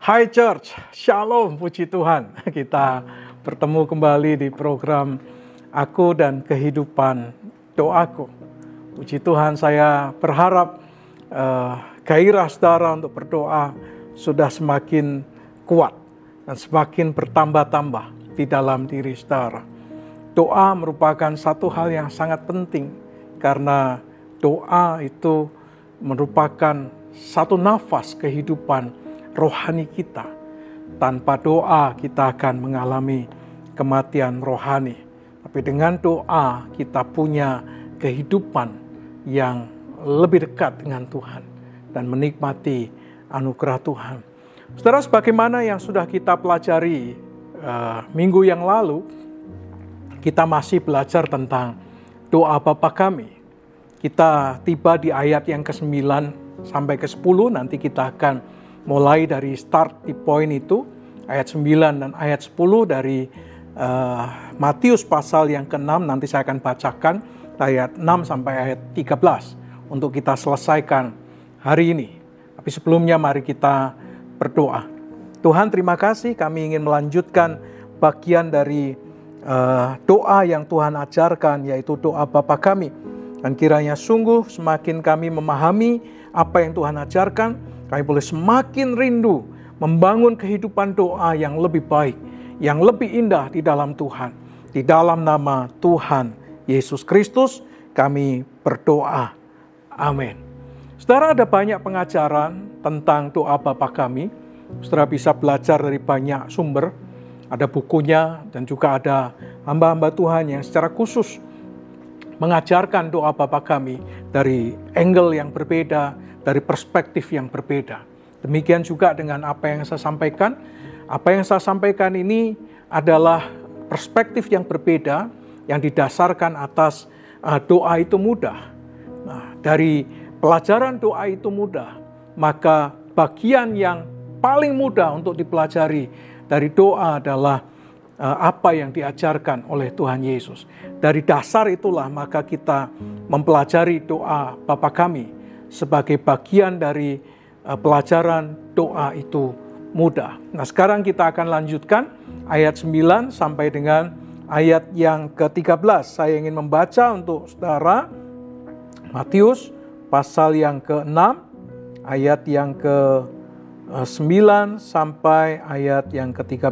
Hai Church, Shalom, puji Tuhan. Kita bertemu kembali di program Aku dan Kehidupan Doaku. Puji Tuhan, saya berharap gairah saudara untuk berdoa sudah semakin kuat dan semakin bertambah-tambah di dalam diri saudara. Doa merupakan satu hal yang sangat penting karena doa itu merupakan satu nafas kehidupan rohani kita. Tanpa doa kita akan mengalami kematian rohani. Tapi dengan doa kita punya kehidupan yang lebih dekat dengan Tuhan dan menikmati anugerah Tuhan. Saudara, sebagaimana yang sudah kita pelajari minggu yang lalu, kita masih belajar tentang doa Bapa kami. Kita tiba di ayat yang ke-9 sampai ke-10, nanti kita akan mulai dari start di poin itu, ayat 9 dan ayat 10 dari Matius pasal yang ke-6, nanti saya akan bacakan ayat 6 sampai ayat 13 untuk kita selesaikan hari ini. Tapi sebelumnya mari kita berdoa. Tuhan, terima kasih, kami ingin melanjutkan bagian dari doa yang Tuhan ajarkan, yaitu doa Bapa kami. Dan kiranya sungguh semakin kami memahami apa yang Tuhan ajarkan, kami boleh semakin rindu membangun kehidupan doa yang lebih baik, yang lebih indah di dalam Tuhan. Di dalam nama Tuhan Yesus Kristus kami berdoa. Amin. Saudara, ada banyak pengajaran tentang doa Bapa kami. Saudara bisa belajar dari banyak sumber. Ada bukunya dan juga ada hamba-hamba Tuhan yang secara khusus mengajarkan doa Bapa kami dari angle yang berbeda, dari perspektif yang berbeda. Demikian juga dengan apa yang saya sampaikan. Apa yang saya sampaikan ini adalah perspektif yang berbeda yang didasarkan atas doa itu mudah. Nah, dari pelajaran doa itu mudah, maka bagian yang paling mudah untuk dipelajari dari doa adalah apa yang diajarkan oleh Tuhan Yesus. Dari dasar itulah maka kita mempelajari doa Bapa kami sebagai bagian dari pelajaran doa itu mudah. Nah, sekarang kita akan lanjutkan ayat 9 sampai dengan ayat yang ke-13. Saya ingin membaca untuk saudara Matius pasal yang ke-6, ayat yang ke-9 sampai ayat yang ke-13.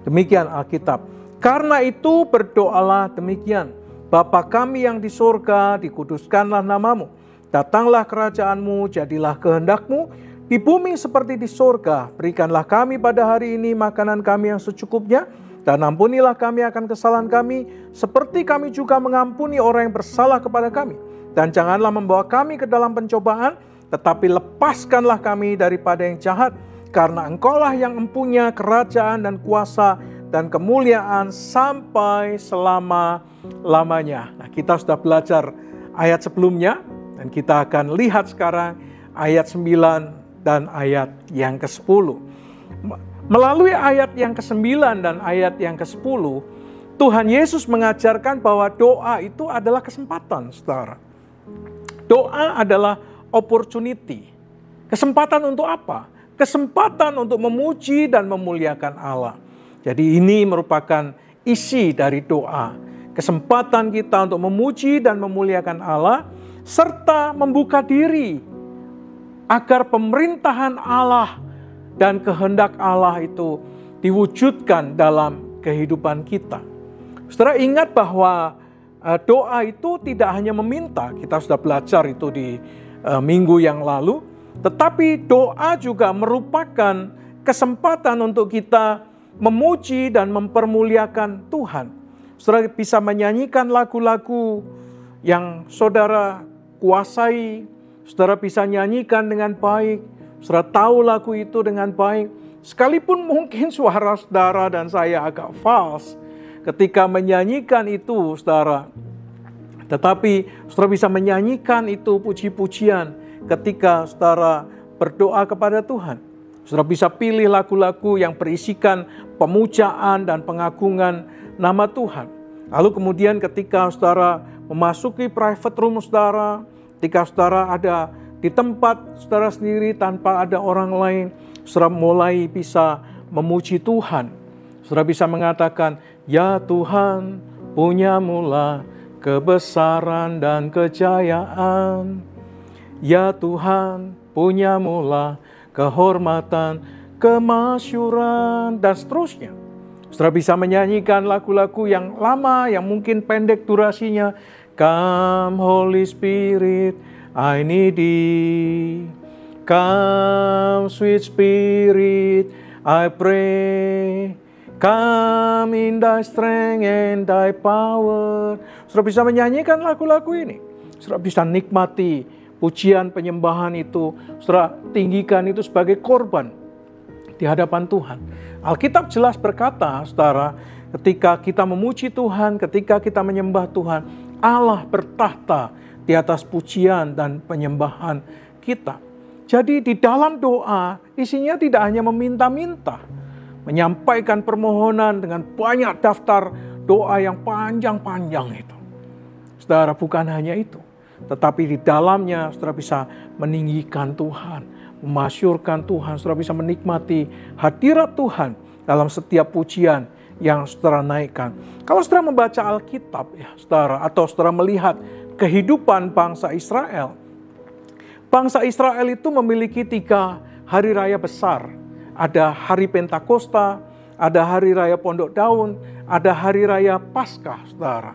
Demikian Alkitab. Karena itu berdoalah demikian. Bapa kami yang di surga, dikuduskanlah namamu. Datanglah kerajaanmu, jadilah kehendakmu, di bumi seperti di surga. Berikanlah kami pada hari ini makanan kami yang secukupnya, dan ampunilah kami akan kesalahan kami, seperti kami juga mengampuni orang yang bersalah kepada kami. Dan janganlah membawa kami ke dalam pencobaan, tetapi lepaskanlah kami daripada yang jahat, karena Engkaulah yang empunya kerajaan dan kuasa dan kemuliaan sampai selama-lamanya. Nah, kita sudah belajar ayat sebelumnya, dan kita akan lihat sekarang ayat 9 dan ayat yang ke-10. Melalui ayat yang ke-9 dan ayat yang ke-10, Tuhan Yesus mengajarkan bahwa doa itu adalah kesempatan, saudara. Doa adalah opportunity. Kesempatan untuk apa? Kesempatan untuk memuji dan memuliakan Allah. Jadi ini merupakan isi dari doa. Kesempatan kita untuk memuji dan memuliakan Allah, serta membuka diri agar pemerintahan Allah dan kehendak Allah itu diwujudkan dalam kehidupan kita. Saudara, ingat bahwa doa itu tidak hanya meminta, kita sudah belajar itu di minggu yang lalu, tetapi doa juga merupakan kesempatan untuk kita memuji dan mempermuliakan Tuhan. Saudara bisa menyanyikan lagu-lagu yang saudara kuasai, saudara bisa nyanyikan dengan baik, saudara tahu lagu itu dengan baik, sekalipun mungkin suara saudara dan saya agak false ketika menyanyikan itu, saudara. Tetapi saudara bisa menyanyikan itu puji-pujian ketika saudara berdoa kepada Tuhan. Saudara bisa pilih lagu-lagu yang berisikan pemujaan dan pengagungan nama Tuhan. Lalu kemudian ketika saudara memasuki private room saudara, ketika saudara ada di tempat saudara sendiri tanpa ada orang lain, saudara mulai bisa memuji Tuhan. Saudara bisa mengatakan, ya Tuhan, punyamulah kebesaran dan kejayaan. Ya Tuhan, punyamulah kehormatan, kemasyuran, dan seterusnya. Saudara bisa menyanyikan lagu-lagu yang lama, yang mungkin pendek durasinya. Come Holy Spirit, I need thee. Come sweet Spirit, I pray. Come in thy strength and thy power. Saudara bisa menyanyikan lagu-lagu ini. Saudara bisa nikmati pujian penyembahan itu. Saudara tinggikan itu sebagai korban di hadapan Tuhan. Alkitab jelas berkata, saudara, ketika kita memuji Tuhan, ketika kita menyembah Tuhan, Allah bertahta di atas pujian dan penyembahan kita. Jadi di dalam doa, isinya tidak hanya meminta-minta, menyampaikan permohonan dengan banyak daftar doa yang panjang-panjang itu. Saudara, bukan hanya itu, tetapi di dalamnya saudara bisa meninggikan Tuhan, memasyurkan Tuhan, saudara bisa menikmati hadirat Tuhan dalam setiap pujian yang saudara naikkan. Kalau saudara membaca Alkitab, ya saudara, atau saudara melihat kehidupan bangsa Israel, bangsa Israel itu memiliki 3 hari raya besar. Ada hari Pentakosta, ada hari raya Pondok Daun, ada hari raya Paskah, saudara.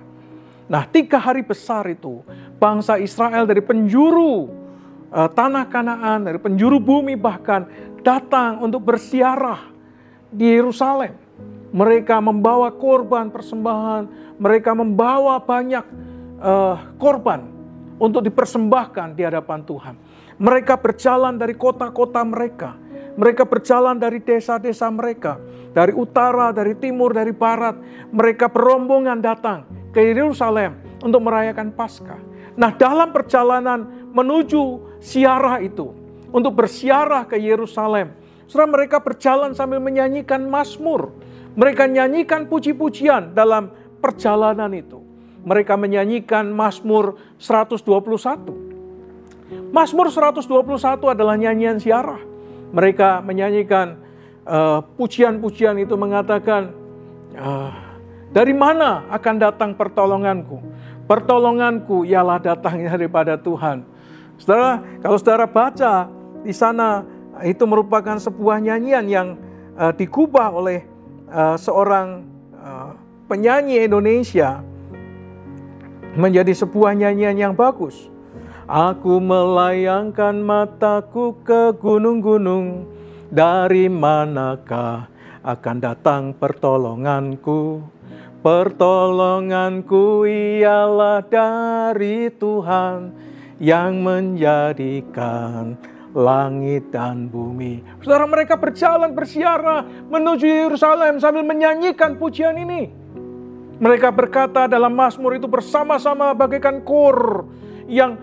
Nah, 3 hari besar itu, bangsa Israel dari penjuru tanah Kanaan, dari penjuru bumi bahkan datang untuk bersiarah di Yerusalem. Mereka membawa korban persembahan, mereka membawa banyak korban untuk dipersembahkan di hadapan Tuhan. Mereka berjalan dari kota-kota mereka, mereka berjalan dari desa-desa mereka, dari utara, dari timur, dari barat. Mereka berombongan datang ke Yerusalem untuk merayakan Paskah. Nah, dalam perjalanan menuju siarah itu, untuk bersiarah ke Yerusalem, saudara, mereka berjalan sambil menyanyikan mazmur. Mereka nyanyikan puji-pujian dalam perjalanan itu. Mereka menyanyikan Mazmur 121. Mazmur 121 adalah nyanyian siarah. Mereka menyanyikan pujian-pujian itu mengatakan, dari mana akan datang pertolonganku? Pertolonganku ialah datangnya daripada Tuhan. Saudara, kalau saudara baca di sana, itu merupakan sebuah nyanyian yang digubah oleh seorang penyanyi Indonesia menjadi sebuah nyanyian yang bagus. Aku melayangkan mataku ke gunung-gunung, dari manakah akan datang pertolonganku? Pertolonganku ialah dari Tuhan yang menjadikan langit dan bumi. Saudara, mereka berjalan bersiarah menuju Yerusalem sambil menyanyikan pujian ini. Mereka berkata dalam Mazmur itu bersama-sama bagaikan kor yang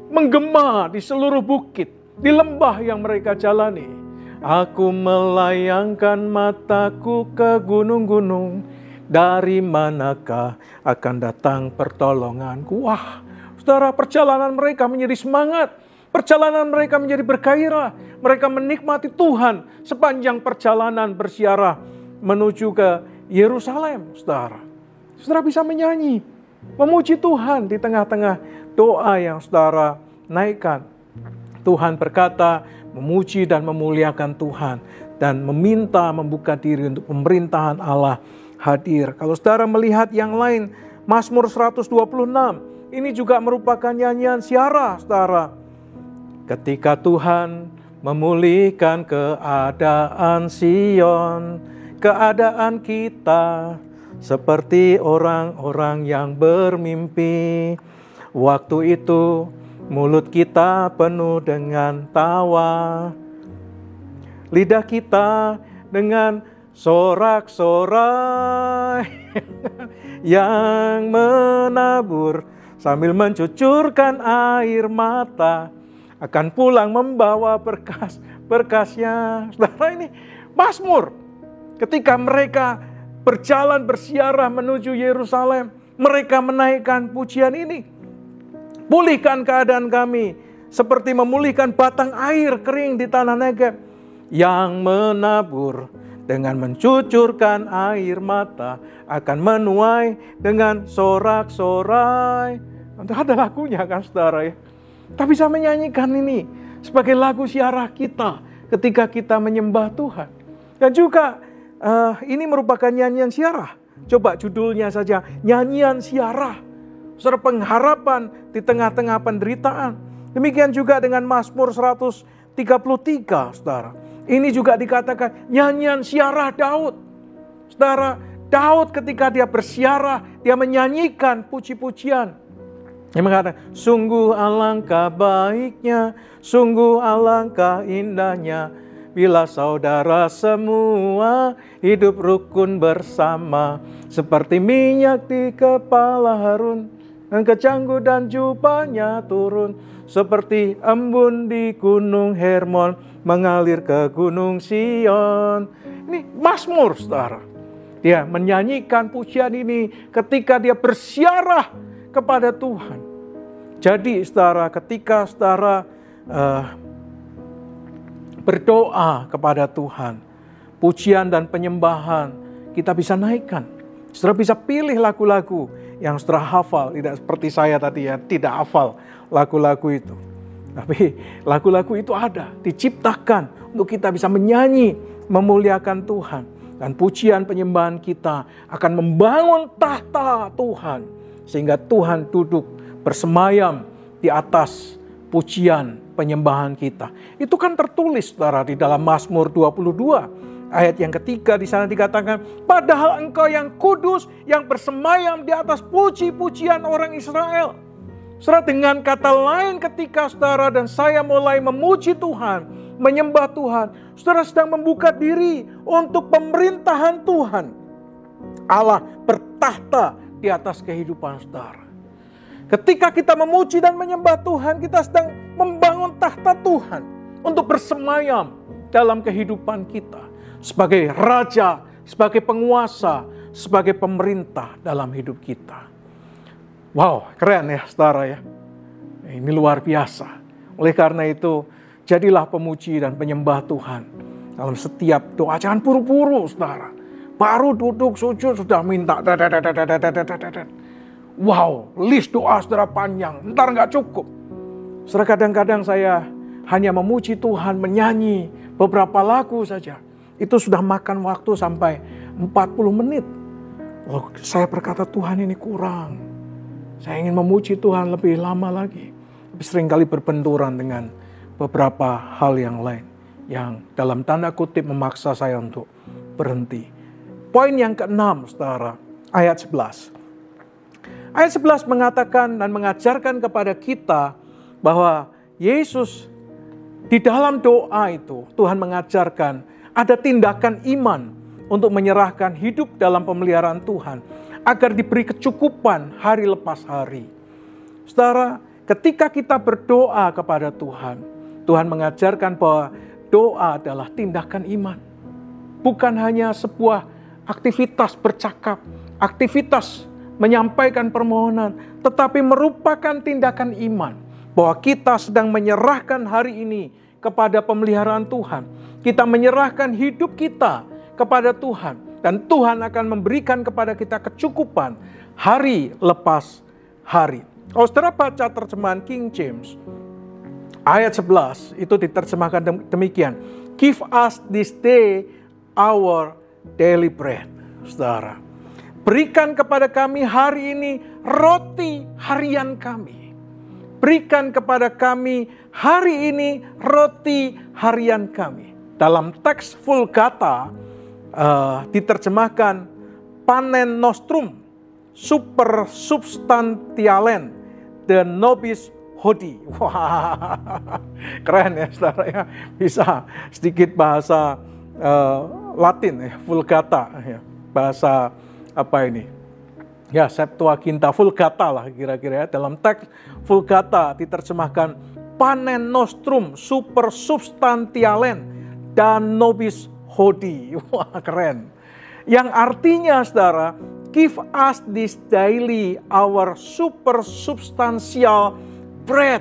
menggema di seluruh bukit, di lembah yang mereka jalani. Aku melayangkan mataku ke gunung-gunung, dari manakah akan datang pertolonganku? Wah, saudara, perjalanan mereka menjadi semangat. Perjalanan mereka menjadi bergairah. Mereka menikmati Tuhan sepanjang perjalanan bersiarah menuju ke Yerusalem, saudara. Saudara bisa menyanyi, memuji Tuhan di tengah-tengah doa yang saudara naikkan. Tuhan berkata, memuji dan memuliakan Tuhan, dan meminta membuka diri untuk pemerintahan Allah hadir. Kalau saudara melihat yang lain, Mazmur 126, ini juga merupakan nyanyian siarah, saudara. Ketika Tuhan memulihkan keadaan Sion, keadaan kita seperti orang-orang yang bermimpi. Waktu itu mulut kita penuh dengan tawa, lidah kita dengan sorak-sorai yang menabur sambil mencucurkan air mata, akan pulang membawa berkas-berkasnya. Saudara, ini Mazmur. Ketika mereka berjalan bersiarah menuju Yerusalem, mereka menaikkan pujian ini. Pulihkan keadaan kami seperti memulihkan batang air kering di tanah Negeb, yang menabur dengan mencucurkan air mata akan menuai dengan sorak-sorai. Ada lagunya kan saudara ya. Tapi bisa menyanyikan ini sebagai lagu siarah kita ketika kita menyembah Tuhan. Dan juga ini merupakan nyanyian siarah. Coba judulnya saja, nyanyian siarah. Saudara, pengharapan di tengah-tengah penderitaan. Demikian juga dengan Mazmur 133, saudara. Ini juga dikatakan nyanyian siarah Daud. Saudara, Daud ketika dia bersiarah, dia menyanyikan puji-pujian. Dia mengatakan, sungguh alangkah baiknya, sungguh alangkah indahnya, bila saudara semua hidup rukun bersama, seperti minyak di kepala Harun, dan kecanggu dan jubahnya turun, seperti embun di gunung Hermon, mengalir ke gunung Sion. Ini Mazmur, saudara. Dia menyanyikan pujian ini ketika dia bersiarah kepada Tuhan. Jadi saudara, ketika saudara berdoa kepada Tuhan, pujian dan penyembahan kita bisa naikkan. Saudara bisa pilih lagu-lagu yang saudara hafal, tidak seperti saya tadi ya, tidak hafal lagu-lagu itu. Tapi lagu-lagu itu ada, diciptakan untuk kita bisa menyanyi, memuliakan Tuhan. Dan pujian penyembahan kita akan membangun tahta Tuhan. Sehingga Tuhan duduk bersemayam di atas pujian penyembahan kita. Itu kan tertulis saudara di dalam Mazmur 22. Ayat yang ketiga di sana dikatakan, padahal engkau yang kudus yang bersemayam di atas puji-pujian orang Israel. Saudara, dengan kata lain ketika saudara dan saya mulai memuji Tuhan, menyembah Tuhan, saudara sedang membuka diri untuk pemerintahan Tuhan. Allah bertahta di atas kehidupan saudara. Ketika kita memuji dan menyembah Tuhan, kita sedang membangun tahta Tuhan untuk bersemayam dalam kehidupan kita. Sebagai raja, sebagai penguasa, sebagai pemerintah dalam hidup kita. Wow, keren ya saudara ya. Ini luar biasa. Oleh karena itu, jadilah pemuji dan penyembah Tuhan dalam setiap doa. Jangan buru-buru saudara. Baru duduk sujud sudah minta. Wow, list doa saudara panjang. Ntar gak cukup. Saudara, kadang-kadang saya hanya memuji Tuhan, menyanyi beberapa lagu saja. Itu sudah makan waktu sampai 40 menit. Lalu saya berkata, Tuhan ini kurang. Saya ingin memuji Tuhan lebih lama lagi. Tapi seringkali berbenturan dengan beberapa hal yang lain. Yang dalam tanda kutip memaksa saya untuk berhenti. Poin yang ke-6, saudara. Ayat 11. Ayat 11 mengatakan dan mengajarkan kepada kita bahwa Yesus di dalam doa itu, Tuhan mengajarkan ada tindakan iman untuk menyerahkan hidup dalam pemeliharaan Tuhan. Agar diberi kecukupan hari lepas hari. Saudara, ketika kita berdoa kepada Tuhan, Tuhan mengajarkan bahwa doa adalah tindakan iman. Bukan hanya sebuah aktivitas bercakap, aktivitas menyampaikan permohonan, tetapi merupakan tindakan iman. Bahwa kita sedang menyerahkan hari ini kepada pemeliharaan Tuhan. Kita menyerahkan hidup kita kepada Tuhan. Dan Tuhan akan memberikan kepada kita kecukupan hari lepas hari. Kalau saudara baca terjemahan King James, ayat 11 itu diterjemahkan demikian. Give us this day our daily bread. Saudara, berikan kepada kami hari ini roti harian kami. Berikan kepada kami hari ini roti harian kami. Dalam teks Vulgata, diterjemahkan panen nostrum super substantialen de nobis hodie. Wah, keren ya saudara ya. Bisa sedikit bahasa Latin ya, Vulgata ya. Bahasa apa ini? Ya, Septuaginta, Vulgata lah kira-kira ya. Dalam teks Vulgata diterjemahkan panen nostrum super substantialen dan nobis hodie. Wah, keren. Yang artinya saudara, give us this daily our super substantial bread.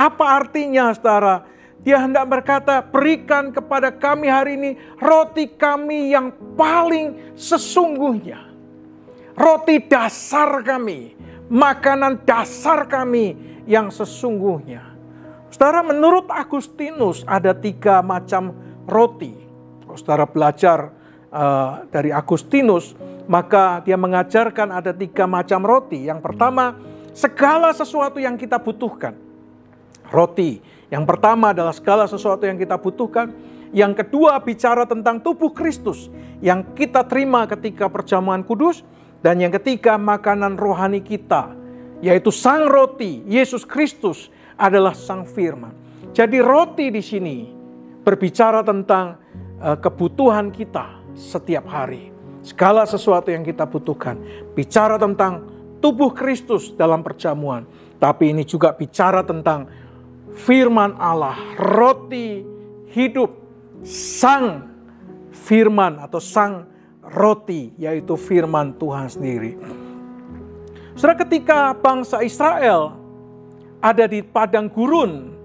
Apa artinya, saudara? Dia hendak berkata, berikan kepada kami hari ini roti kami yang paling sesungguhnya. Roti dasar kami, makanan dasar kami yang sesungguhnya. Saudara, menurut Agustinus ada 3 macam roti. Kalau saudara belajar dari Agustinus, maka dia mengajarkan ada 3 macam roti. Yang pertama, segala sesuatu yang kita butuhkan. Roti yang pertama adalah segala sesuatu yang kita butuhkan. Yang kedua, bicara tentang tubuh Kristus yang kita terima ketika perjamuan kudus. Dan yang ketiga, makanan rohani kita, yaitu sang roti, Yesus Kristus adalah sang firman. Jadi roti di sini berbicara tentang kebutuhan kita setiap hari. Segala sesuatu yang kita butuhkan. Bicara tentang tubuh Kristus dalam perjamuan. Tapi ini juga bicara tentang firman Allah, roti hidup, sang firman atau sang roti, yaitu firman Tuhan sendiri. Saudara, ketika bangsa Israel ada di padang gurun,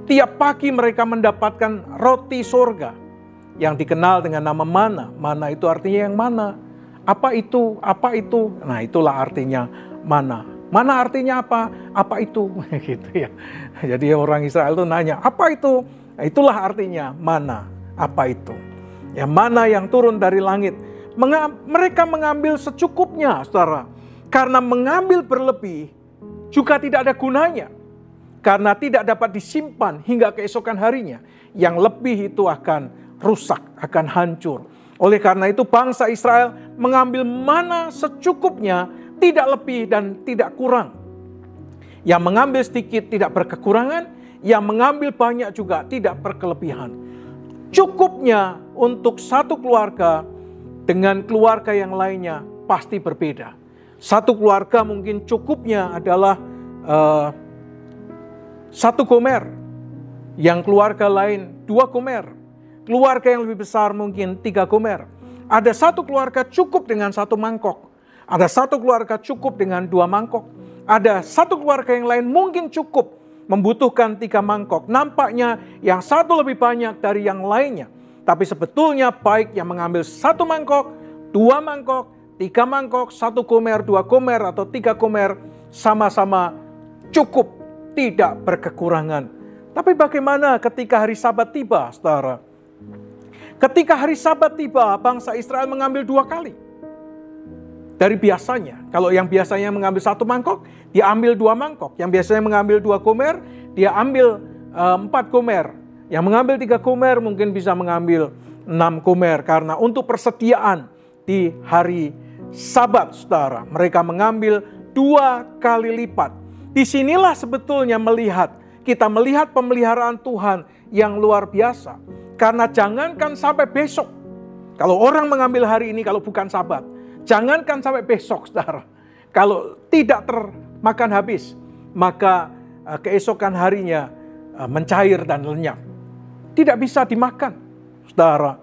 tiap pagi mereka mendapatkan roti sorga yang dikenal dengan nama mana. Mana itu artinya yang mana? Apa itu? Apa itu? Nah, itulah artinya mana. Mana artinya apa? Apa itu? Gitu ya. Jadi orang Israel itu nanya, apa itu? Nah, itulah artinya mana. Apa itu? Ya, mana yang turun dari langit. Mereka mengambil secukupnya, saudara. Karena mengambil berlebih juga tidak ada gunanya. Karena tidak dapat disimpan hingga keesokan harinya. Yang lebih itu akan rusak, akan hancur. Oleh karena itu bangsa Israel mengambil mana secukupnya, tidak lebih dan tidak kurang. Yang mengambil sedikit tidak berkekurangan, yang mengambil banyak juga tidak berkelebihan. Cukupnya untuk satu keluarga dengan keluarga yang lainnya pasti berbeda. Satu keluarga mungkin cukupnya adalah 1 gomer, yang keluarga lain 2 gomer. Keluarga yang lebih besar mungkin 3 gomer. Ada satu keluarga cukup dengan 1 mangkok. Ada satu keluarga cukup dengan 2 mangkok. Ada satu keluarga yang lain mungkin cukup membutuhkan 3 mangkok. Nampaknya yang satu lebih banyak dari yang lainnya. Tapi sebetulnya baik yang mengambil 1 mangkok, 2 mangkok, 3 mangkok, 1 gomer, 2 gomer, atau 3 gomer, sama-sama cukup, tidak berkekurangan. Tapi bagaimana ketika hari Sabat tiba, saudara? Ketika hari Sabat tiba, bangsa Israel mengambil 2 kali. Dari biasanya, kalau yang biasanya mengambil 1 mangkok, dia ambil 2 mangkok. Yang biasanya mengambil 2 gomer, dia ambil 4 gomer. Yang mengambil 3 gomer mungkin bisa mengambil 6 gomer. Karena untuk persediaan di hari Sabat, saudara, mereka mengambil 2 kali lipat. Disinilah sebetulnya kita melihat pemeliharaan Tuhan yang luar biasa. Karena jangankan sampai besok, kalau orang mengambil hari ini kalau bukan Sabat, jangankan sampai besok, saudara. Kalau tidak termakan habis, maka keesokan harinya mencair dan lenyap. Tidak bisa dimakan, saudara.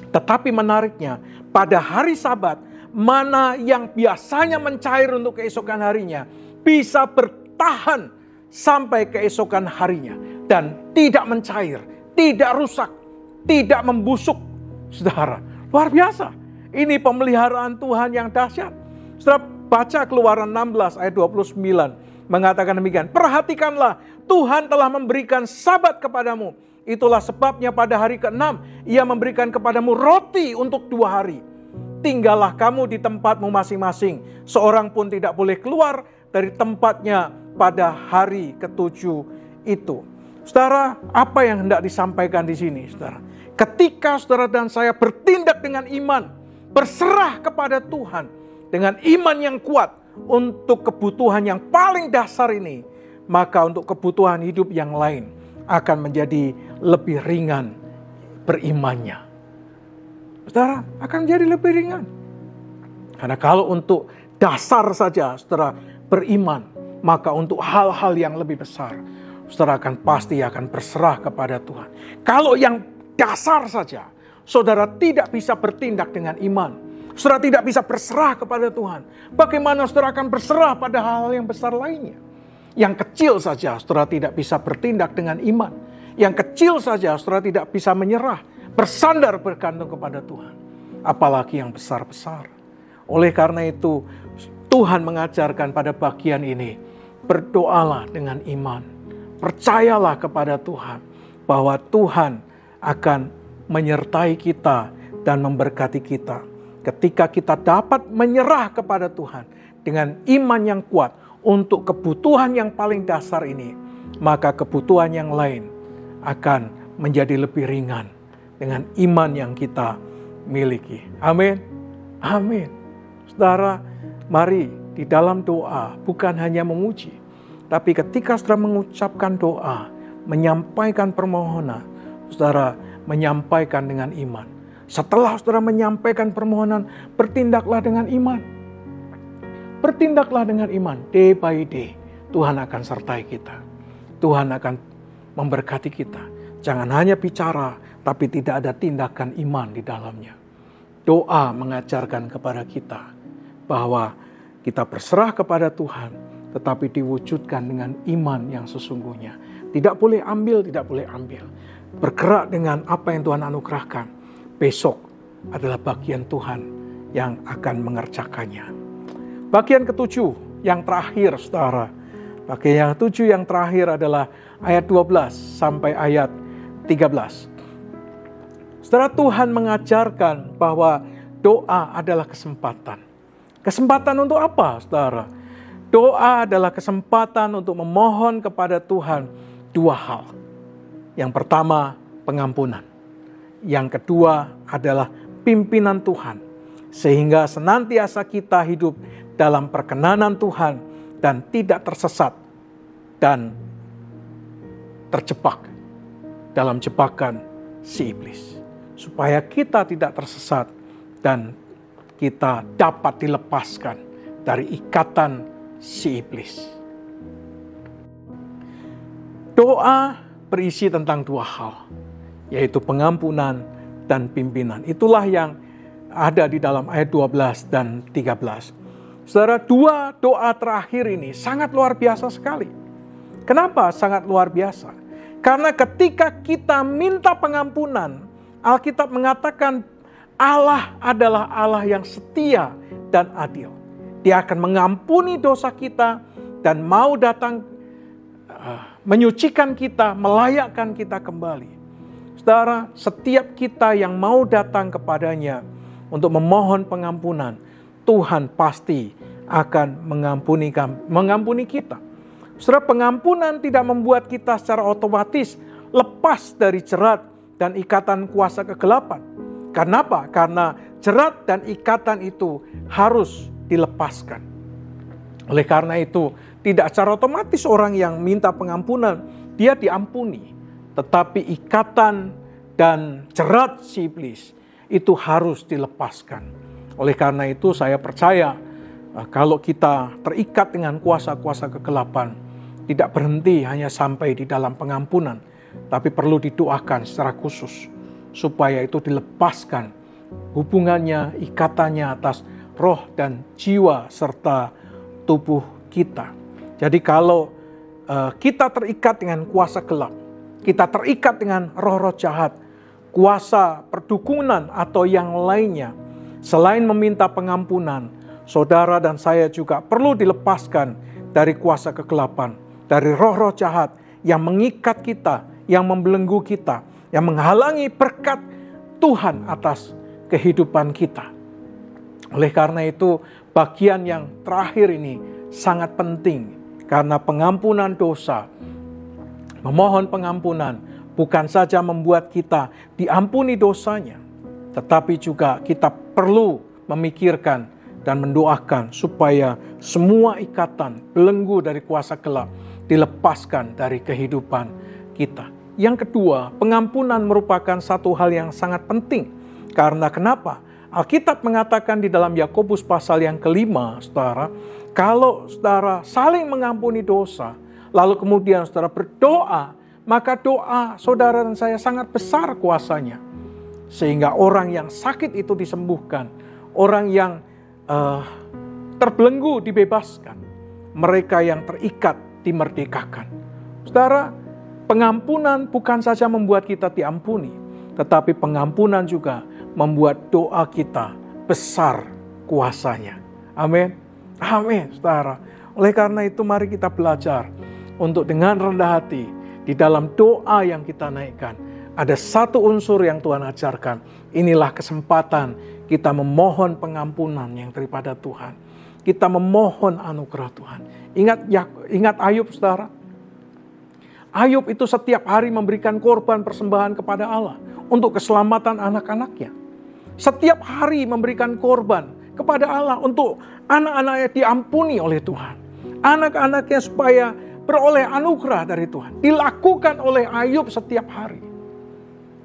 Tetapi menariknya, pada hari Sabat, mana yang biasanya mencair untuk keesokan harinya, bisa bertahan sampai keesokan harinya. Dan tidak mencair, tidak rusak, tidak membusuk, saudara. Luar biasa. Ini pemeliharaan Tuhan yang dahsyat. Saudara, baca Keluaran 16 ayat 29 mengatakan demikian. Perhatikanlah, Tuhan telah memberikan Sabat kepadamu. Itulah sebabnya pada hari ke-6 Ia memberikan kepadamu roti untuk 2 hari. Tinggallah kamu di tempatmu masing-masing. Seorang pun tidak boleh keluar dari tempatnya pada hari ke-7 itu. Saudara, apa yang hendak disampaikan di sini, saudara? Ketika saudara dan saya bertindak dengan iman, berserah kepada Tuhan dengan iman yang kuat untuk kebutuhan yang paling dasar ini, maka untuk kebutuhan hidup yang lain akan menjadi lebih ringan berimannya. Saudara, akan menjadi lebih ringan. Karena kalau untuk dasar saja saudara beriman, maka untuk hal-hal yang lebih besar, saudara pasti akan berserah kepada Tuhan. Kalau yang dasar saja, saudara tidak bisa bertindak dengan iman, saudara tidak bisa berserah kepada Tuhan, bagaimana saudara akan berserah pada hal-hal yang besar lainnya? Yang kecil saja saudara tidak bisa bertindak dengan iman. Yang kecil saja saudara tidak bisa menyerah, bersandar bergantung kepada Tuhan. Apalagi yang besar-besar. Oleh karena itu, Tuhan mengajarkan pada bagian ini, berdoalah dengan iman. Percayalah kepada Tuhan bahwa Tuhan akan menyertai kita dan memberkati kita. Ketika kita dapat menyerah kepada Tuhan dengan iman yang kuat untuk kebutuhan yang paling dasar ini, maka kebutuhan yang lain akan menjadi lebih ringan dengan iman yang kita miliki. Amin. Amin. Saudara, mari di dalam doa bukan hanya memuji, tapi ketika saudara mengucapkan doa, menyampaikan permohonan, saudara menyampaikan dengan iman. Setelah saudara menyampaikan permohonan, bertindaklah dengan iman. Bertindaklah dengan iman. Day by day, Tuhan akan sertai kita. Tuhan akan memberkati kita. Jangan hanya bicara, tapi tidak ada tindakan iman di dalamnya. Doa mengajarkan kepada kita bahwa kita berserah kepada Tuhan, tetapi diwujudkan dengan iman yang sesungguhnya. Tidak boleh ambil, tidak boleh ambil. Bergerak dengan apa yang Tuhan anugerahkan. Besok adalah bagian Tuhan yang akan mengerjakannya. Bagian ketujuh yang terakhir, saudara. Bagian yang ketujuh yang terakhir adalah ayat 12 sampai ayat 13. Saudara, Tuhan mengajarkan bahwa doa adalah kesempatan. Kesempatan untuk apa, saudara? Doa adalah kesempatan untuk memohon kepada Tuhan dua hal. Yang pertama, pengampunan. Yang kedua adalah pimpinan Tuhan. Sehingga senantiasa kita hidup dalam perkenanan Tuhan dan tidak tersesat dan terjebak dalam jebakan si iblis. Supaya kita tidak tersesat dan kita dapat dilepaskan dari ikatan si iblis. Doa berisi tentang dua hal, yaitu pengampunan dan pimpinan. Itulah yang ada di dalam ayat 12 dan 13. Saudara, dua doa terakhir ini sangat luar biasa sekali. Kenapa sangat luar biasa? Karena ketika kita minta pengampunan, Alkitab mengatakan Allah adalah Allah yang setia dan adil. Dia akan mengampuni dosa kita dan mau datang menyucikan kita, melayakkan kita kembali. Saudara, setiap kita yang mau datang kepadanya untuk memohon pengampunan, Tuhan pasti akan mengampuni kita. Saudara, pengampunan tidak membuat kita secara otomatis lepas dari jerat dan ikatan kuasa kegelapan. Kenapa? Karena jerat dan ikatan itu harus dilepaskan. Oleh karena itu, tidak secara otomatis orang yang minta pengampunan, dia diampuni. Tetapi ikatan dan jerat si iblis itu harus dilepaskan. Oleh karena itu, saya percaya kalau kita terikat dengan kuasa-kuasa kegelapan, tidak berhenti hanya sampai di dalam pengampunan, tapi perlu didoakan secara khusus supaya itu dilepaskan hubungannya, ikatannya atas roh dan jiwa serta tubuh kita. Jadi kalau kita terikat dengan kuasa gelap, kita terikat dengan roh-roh jahat, kuasa perdukunan atau yang lainnya, selain meminta pengampunan, saudara dan saya juga perlu dilepaskan dari kuasa kegelapan, dari roh-roh jahat yang mengikat kita, yang membelenggu kita, yang menghalangi berkat Tuhan atas kehidupan kita. Oleh karena itu, bagian yang terakhir ini sangat penting, karena pengampunan dosa, memohon pengampunan, bukan saja membuat kita diampuni dosanya, tetapi juga kita perlu memikirkan dan mendoakan supaya semua ikatan belenggu dari kuasa gelap dilepaskan dari kehidupan kita. Yang kedua, pengampunan merupakan satu hal yang sangat penting. Karena kenapa? Alkitab mengatakan di dalam Yakobus pasal yang kelima, saudara, kalau saudara saling mengampuni dosa, lalu kemudian saudara berdoa, maka doa saudara dan saya sangat besar kuasanya. Sehingga orang yang sakit itu disembuhkan, orang yang terbelenggu dibebaskan, mereka yang terikat dimerdekakan. Saudara, pengampunan bukan saja membuat kita diampuni, tetapi pengampunan juga membuat doa kita besar kuasanya. Amin. Amin, saudara. Oleh karena itu mari kita belajar untuk dengan rendah hati di dalam doa yang kita naikkan. Ada satu unsur yang Tuhan ajarkan. Inilah kesempatan kita memohon pengampunan yang daripada Tuhan. Kita memohon anugerah Tuhan. Ingat Ayub, saudara. Ayub itu setiap hari memberikan korban persembahan kepada Allah untuk keselamatan anak-anaknya. Setiap hari memberikan korban kepada Allah untuk anak-anaknya diampuni oleh Tuhan. Anak-anaknya supaya beroleh anugerah dari Tuhan. Dilakukan oleh Ayub setiap hari.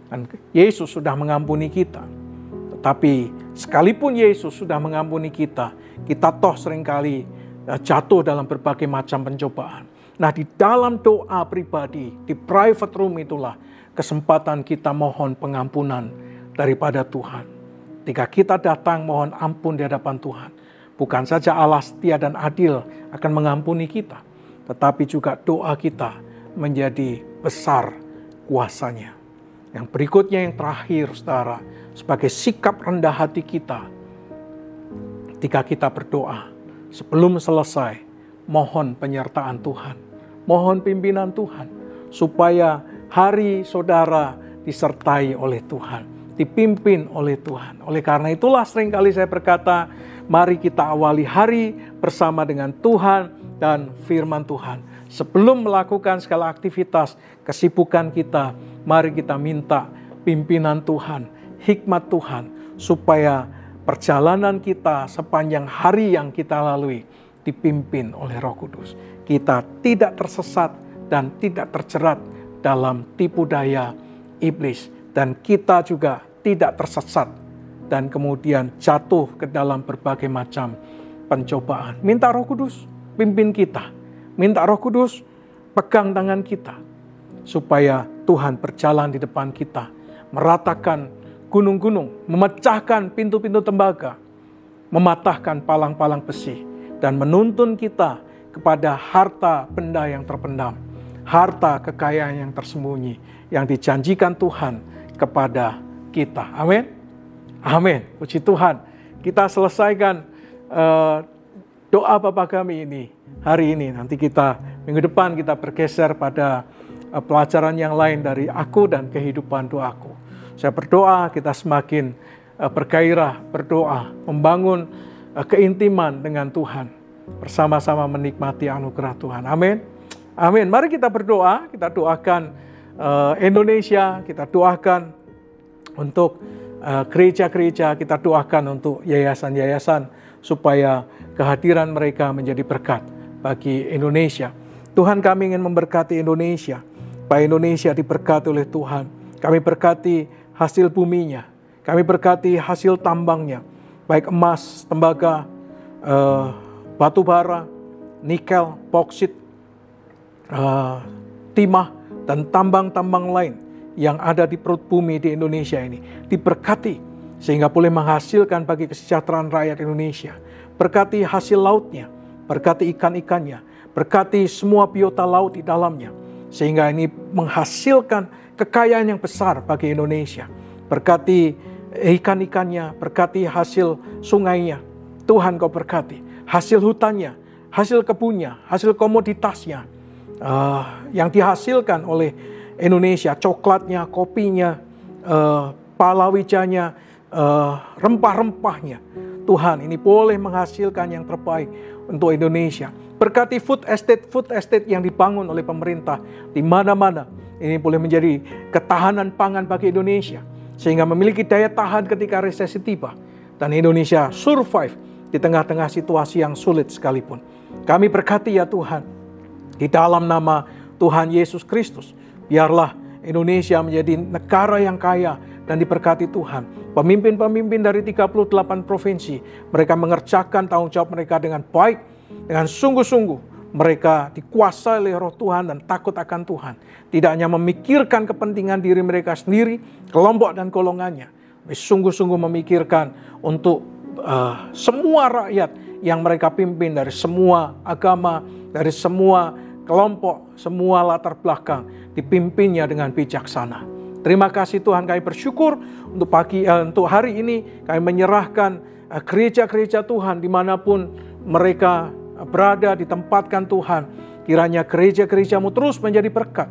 Dan Yesus sudah mengampuni kita. Tetapi sekalipun Yesus sudah mengampuni kita, kita toh seringkali jatuh dalam berbagai macam pencobaan. Nah, di dalam doa pribadi, di private room itulah kesempatan kita mohon pengampunan daripada Tuhan. Ketika kita datang mohon ampun di hadapan Tuhan, bukan saja Allah setia dan adil akan mengampuni kita, tetapi juga doa kita menjadi besar kuasanya. Yang berikutnya, yang terakhir, saudara, sebagai sikap rendah hati kita ketika kita berdoa, sebelum selesai, mohon penyertaan Tuhan, mohon pimpinan Tuhan, supaya hari saudara disertai oleh Tuhan, dipimpin oleh Tuhan. Oleh karena itulah seringkali saya berkata, mari kita awali hari bersama dengan Tuhan dan firman Tuhan. Sebelum melakukan segala aktivitas, kesibukan kita, mari kita minta pimpinan Tuhan, hikmat Tuhan, supaya perjalanan kita sepanjang hari yang kita lalui dipimpin oleh Roh Kudus. Kita tidak tersesat dan tidak terjerat dalam tipu daya iblis. Dan kita juga tidak tersesat dan kemudian jatuh ke dalam berbagai macam pencobaan. Minta Roh Kudus pimpin kita. Minta Roh Kudus pegang tangan kita, supaya Tuhan berjalan di depan kita, meratakan gunung-gunung, memecahkan pintu-pintu tembaga, mematahkan palang-palang besi, dan menuntun kita kepada harta benda yang terpendam, harta kekayaan yang tersembunyi, yang dijanjikan Tuhan kepada kita. Amin. Amin. Puji Tuhan. Kita selesaikan doa Bapa kami ini hari ini. Nanti kita minggu depan kita bergeser pada pelajaran yang lain dari aku dan kehidupan doaku. Saya berdoa kita semakin bergairah berdoa, membangun keintiman dengan Tuhan, bersama-sama menikmati anugerah Tuhan. Amin. Amin. Mari kita berdoa, kita doakan Indonesia, kita doakan untuk gereja-gereja, kita doakan untuk yayasan-yayasan supaya kehadiran mereka menjadi berkat bagi Indonesia. Tuhan, kami ingin memberkati Indonesia, supaya Indonesia diberkati oleh Tuhan. Kami berkati hasil buminya, kami berkati hasil tambangnya, baik emas, tembaga, batu bara, nikel, boksit, timah, dan tambang-tambang lain yang ada di perut bumi di Indonesia ini diberkati sehingga boleh menghasilkan bagi kesejahteraan rakyat Indonesia. Berkati hasil lautnya, berkati ikan-ikannya, berkati semua biota laut di dalamnya, sehingga ini menghasilkan kekayaan yang besar bagi Indonesia. Berkati ikan-ikannya, berkati hasil sungainya. Tuhan, Kau berkati hasil hutannya, hasil kebunnya, hasil komoditasnya yang dihasilkan oleh Indonesia, coklatnya, kopinya, palawijanya, rempah-rempahnya. Tuhan, ini boleh menghasilkan yang terbaik untuk Indonesia. Berkati food estate yang dibangun oleh pemerintah di mana-mana. Ini boleh menjadi ketahanan pangan bagi Indonesia, sehingga memiliki daya tahan ketika resesi tiba. Dan Indonesia survive di tengah-tengah situasi yang sulit sekalipun. Kami berkati ya Tuhan, di dalam nama Tuhan Yesus Kristus, biarlah Indonesia menjadi negara yang kaya dan diberkati Tuhan. Pemimpin-pemimpin dari 38 provinsi, mereka mengerjakan tanggung jawab mereka dengan baik, dengan sungguh-sungguh. Mereka dikuasai oleh Roh Tuhan dan takut akan Tuhan. Tidak hanya memikirkan kepentingan diri mereka sendiri, kelompok dan golongannya, tapi sungguh-sungguh memikirkan untuk semua rakyat yang mereka pimpin, dari semua agama, dari semua kelompok, semua latar belakang dipimpinnya dengan bijaksana. Terima kasih Tuhan, kami bersyukur untuk hari ini kami menyerahkan gereja-gereja Tuhan dimanapun mereka berada, ditempatkan Tuhan. Kiranya gereja-gerejamu terus menjadi berkat.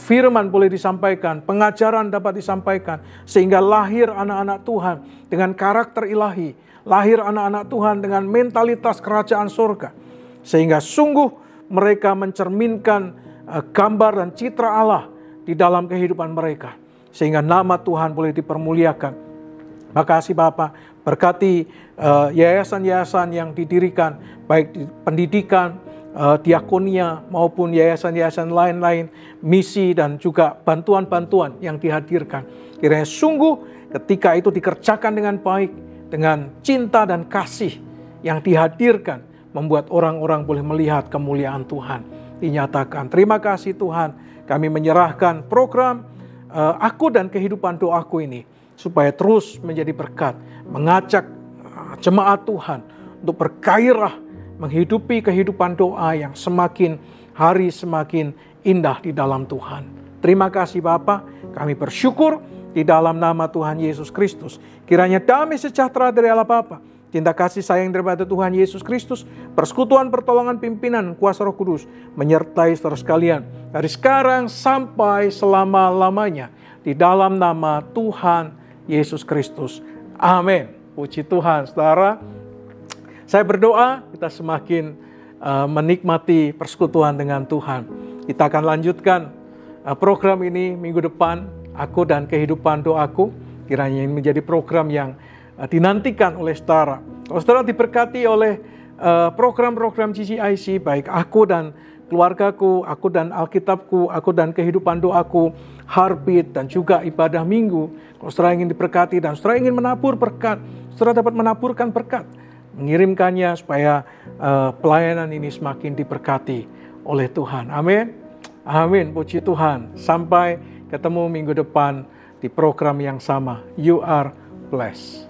Firman boleh disampaikan, pengajaran dapat disampaikan, sehingga lahir anak-anak Tuhan dengan karakter ilahi, lahir anak-anak Tuhan dengan mentalitas kerajaan surga, sehingga sungguh mereka mencerminkan gambar dan citra Allah di dalam kehidupan mereka, sehingga nama Tuhan boleh dipermuliakan. Makasih Bapa, berkati yayasan-yayasan yang didirikan, baik di pendidikan, diakonia maupun yayasan-yayasan lain-lain, misi dan juga bantuan-bantuan yang dihadirkan. Kiranya sungguh ketika itu dikerjakan dengan baik, dengan cinta dan kasih yang dihadirkan, membuat orang-orang boleh melihat kemuliaan Tuhan dinyatakan. Terima kasih Tuhan, kami menyerahkan program Aku dan Kehidupan Doaku ini supaya terus menjadi berkat, mengajak jemaat Tuhan untuk bergairah menghidupi kehidupan doa yang semakin hari semakin indah di dalam Tuhan. Terima kasih Bapa, kami bersyukur di dalam nama Tuhan Yesus Kristus. Kiranya damai sejahtera dari Allah Bapa, cinta kasih sayang daripada Tuhan Yesus Kristus, persekutuan pertolongan pimpinan kuasa Roh Kudus menyertai saudara sekalian dari sekarang sampai selama-lamanya di dalam nama Tuhan Yesus Kristus. Amin. Puji Tuhan, saudara. Saya berdoa kita semakin menikmati persekutuan dengan Tuhan. Kita akan lanjutkan program ini minggu depan, Aku dan Kehidupan Doaku. Kiranya ini menjadi program yang dinantikan oleh saudara. Kalau saudara diberkati oleh program-program GCIC, baik Aku dan Keluargaku, Aku dan Alkitabku, Aku dan Kehidupan Doaku, Heartbeat, dan juga ibadah minggu. Kalau saudara ingin diberkati dan saudara ingin menabur berkat, saudara dapat menaburkan berkat, mengirimkannya supaya pelayanan ini semakin diberkati oleh Tuhan. Amin. Amin. Puji Tuhan. Sampai ketemu minggu depan di program yang sama. You are blessed.